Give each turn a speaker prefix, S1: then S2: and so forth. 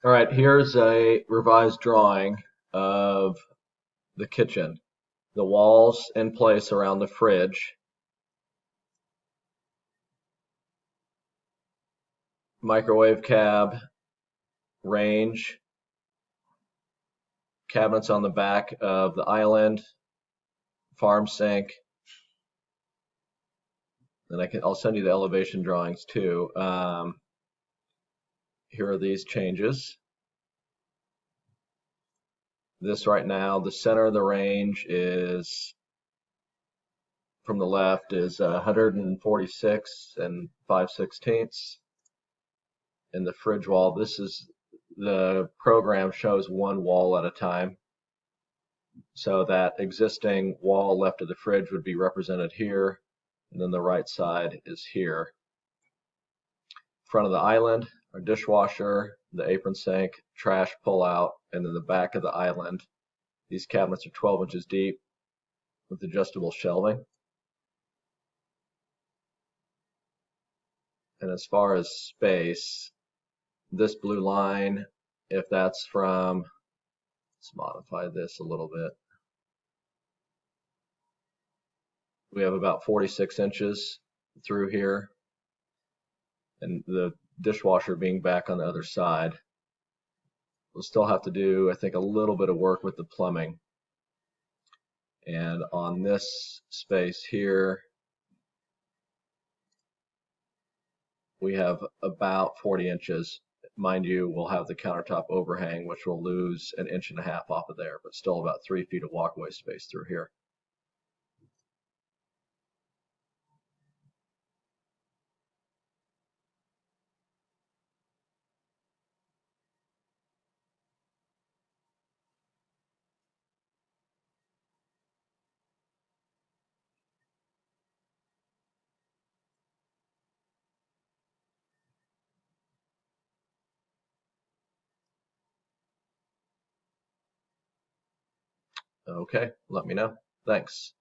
S1: All right, here's a revised drawing of the kitchen. The walls in place around the fridge, microwave cab, range, cabinets on the back of the island, farm sink. And I'll send you the elevation drawings too. Here are these changes. This right now, the center of the range is from the left is 146 and 5/16. In the fridge wall, this is the program shows one wall at a time. So that existing wall left of the fridge would be represented here, and then the right side is here. Front of the island, our dishwasher, the apron sink, trash pull-out, and then the back of the island. These cabinets are 12 inches deep with adjustable shelving. And as far as space, this blue line, if that's from, let's modify this a little bit. We have about 46 inches through here, and the dishwasher being back on the other side. We'll still have to do, I think, a little bit of work with the plumbing. And on this space here, we have about 40 inches. Mind you, we'll have the countertop overhang, which will lose an inch and a half off of there, but still about 3 feet of walkway space through here. Okay, let me know. Thanks.